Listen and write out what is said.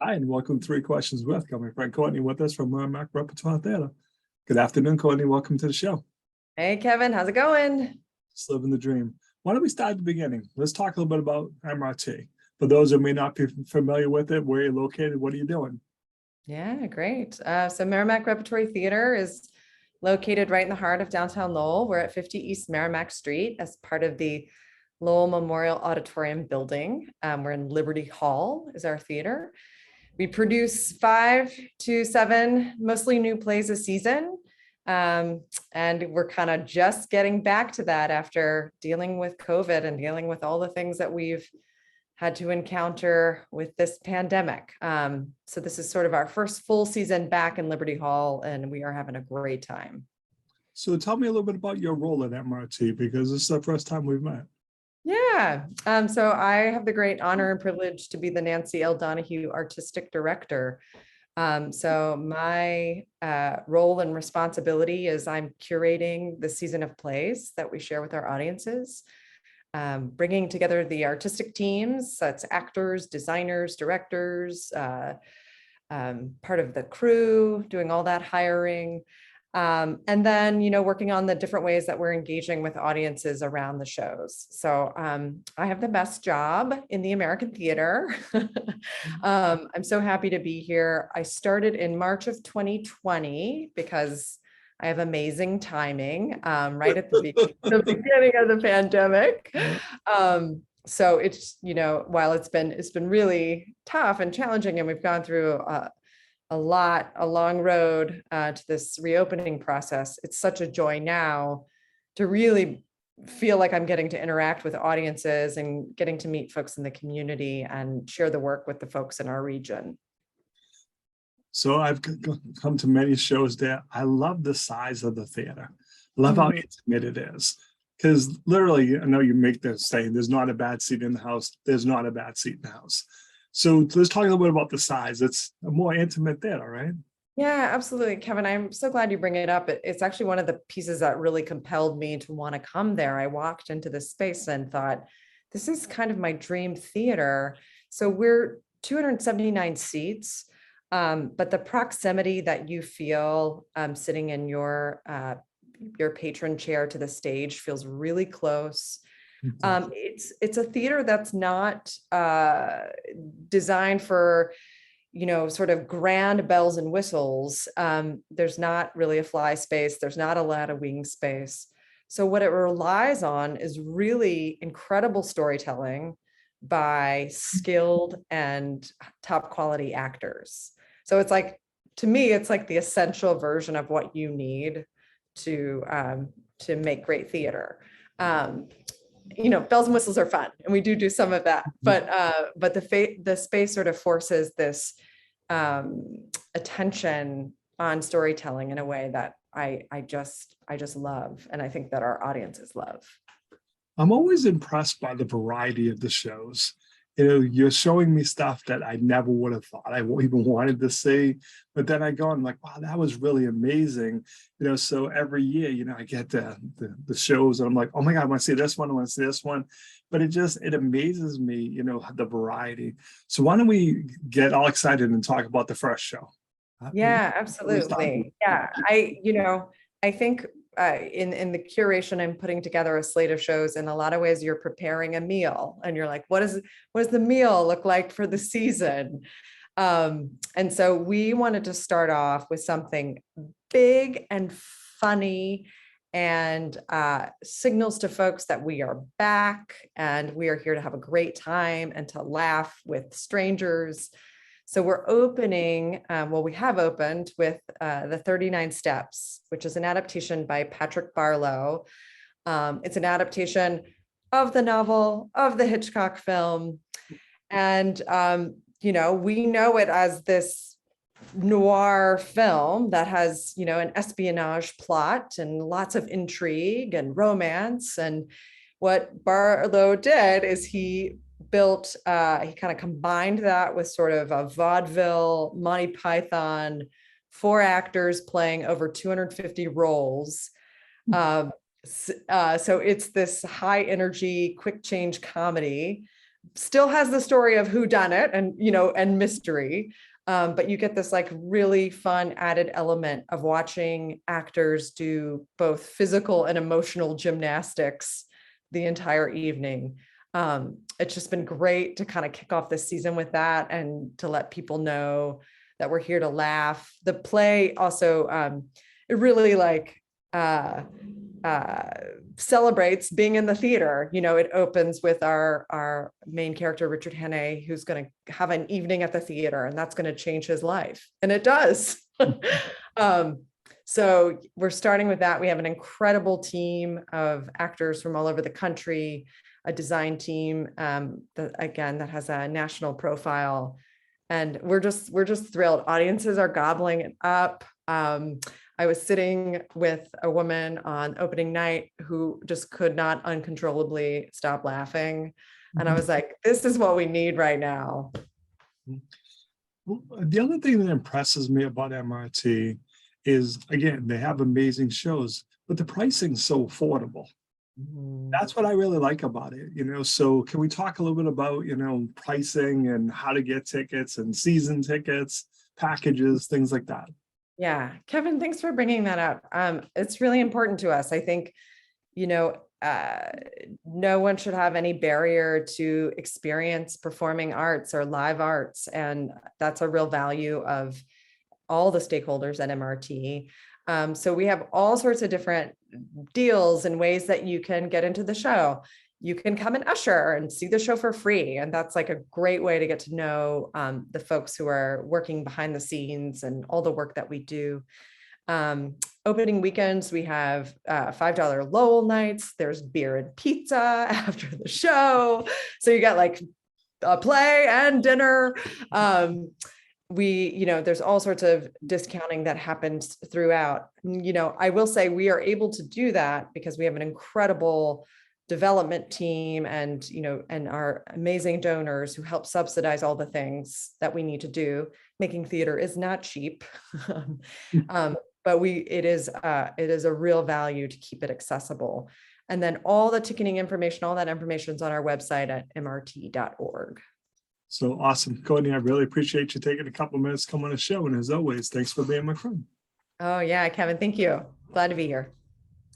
Hi, and welcome to Three Questions with my friend Courtney with us from Merrimack Repertory Theater. Good afternoon, Courtney. Welcome to the show. Hey, Kevin, how's it going? Just living the dream. Why don't we start at the beginning? Let's talk a little bit about MRT. For those who may not be familiar with it, where you're located, what are you doing? Yeah, great. So Merrimack Repertory Theater is located right in the heart of downtown Lowell. We're at 50 East Merrimack Street as part of the Lowell Memorial Auditorium building. We're in Liberty Hall is our theater. We produce 5 to 7 mostly new plays a season. And we're kind of just getting back to that after dealing with COVID and dealing with all the things that we've had to encounter with this pandemic. So this is sort of our first full season back in Liberty Hall, and we are having a great time. So tell me a little bit about your role at MRT, because this is the first time we've met. Yeah, so I have the great honor and privilege to be the Nancy L. Donahue Artistic Director. So my role and responsibility is I'm curating the season of plays that we share with our audiences, bringing together the artistic teams, that's actors, designers, directors, part of the crew, doing all that hiring. And then, working on the different ways that we're engaging with audiences around the shows. So I have the best job in the American theater. I'm so happy to be here. I started in March of 2020 because I have amazing timing, right at the beginning of the pandemic. So it's, while it's been really tough and challenging, and we've gone through a long road to this reopening process, it's such a joy now to really feel like I'm getting to interact with audiences and getting to meet folks in the community and share the work with the folks in our region. So I've come to many shows there. I love the size of the theater. I love how intimate it is. Because literally, I know you make the saying, there's not a bad seat in the house. There's not a bad seat in the house. So let's talk a little bit about the size. It's a more intimate theater, right? Yeah, absolutely. Kevin, I'm so glad you bring it up. It's actually one of the pieces that really compelled me to want to come there. I walked into this space and thought, this is kind of my dream theater. So we're 279 seats, but the proximity that you feel sitting in your patron chair to the stage feels really close. It's a theater that's not designed for, sort of grand bells and whistles. There's not really a fly space. There's not a lot of wing space. So what it relies on is really incredible storytelling by skilled and top quality actors. So it's like, to me, it's like the essential version of what you need to make great theater. Bells and whistles are fun, and we do some of that, but the space sort of forces this attention on storytelling in a way that I just love, and I think that our audiences love. I'm always impressed by the variety of the shows. You're showing me stuff that I never would have thought I even wanted to see, but then I go and I'm like, wow, that was really amazing. So every year, I get the shows and I'm like, oh my God, I want to see this one, I want to see this one. But it amazes me, the variety. So why don't we get all excited and talk about the first show? Yeah, absolutely. Yeah, I think in the curation, I'm putting together a slate of shows. In a lot of ways, you're preparing a meal, and you're like, what does the meal look like for the season? And so we wanted to start off with something big and funny, and signals to folks that we are back and we are here to have a great time and to laugh with strangers. So we're opening, we have opened with the 39 Steps, which is an adaptation by Patrick Barlow. It's an adaptation of the novel, of the Hitchcock film. And, we know it as this noir film that has, an espionage plot and lots of intrigue and romance. And what Barlow did is he kind of combined that with sort of a vaudeville Monty Python, 4 actors playing over 250 roles. So it's this high energy, quick change comedy still has the story of who done it and, and mystery. But you get this like really fun added element of watching actors do both physical and emotional gymnastics the entire evening. It's just been great to kind of kick off this season with that and to let people know that we're here to laugh. The play also, it really like celebrates being in the theater. It opens with our main character, Richard Hannay, who's going to have an evening at the theater, and that's going to change his life. And it does. So we're starting with that. We have an incredible team of actors from all over the country, a design team that has a national profile. And we're just thrilled. Audiences are gobbling it up. I was sitting with a woman on opening night who just could not uncontrollably stop laughing. And I was like, this is what we need right now. Well, the other thing that impresses me about MRT is, again, they have amazing shows, but the pricing's so affordable. That's what I really like about it, So can we talk a little bit about, pricing and how to get tickets and season tickets, packages, things like that? Yeah, Kevin, thanks for bringing that up. It's really important to us. I think, no one should have any barrier to experience performing arts or live arts. And that's a real value of all the stakeholders at MRT. So we have all sorts of different deals and ways that you can get into the show. You can come and usher and see the show for free. And that's like a great way to get to know the folks who are working behind the scenes and all the work that we do. Opening weekends, we have $5 Lowell nights. There's beer and pizza after the show. So you got like a play and dinner. There's all sorts of discounting that happens throughout. I will say we are able to do that because we have an incredible development team and our amazing donors who help subsidize all the things that we need to do. Making theater is not cheap, but it is a real value to keep it accessible. And then all the ticketing information, all that information is on our website at mrt.org. So awesome. Courtney, I really appreciate you taking a couple minutes to come on the show. And as always, thanks for being my friend. Oh yeah, Kevin, thank you. Glad to be here.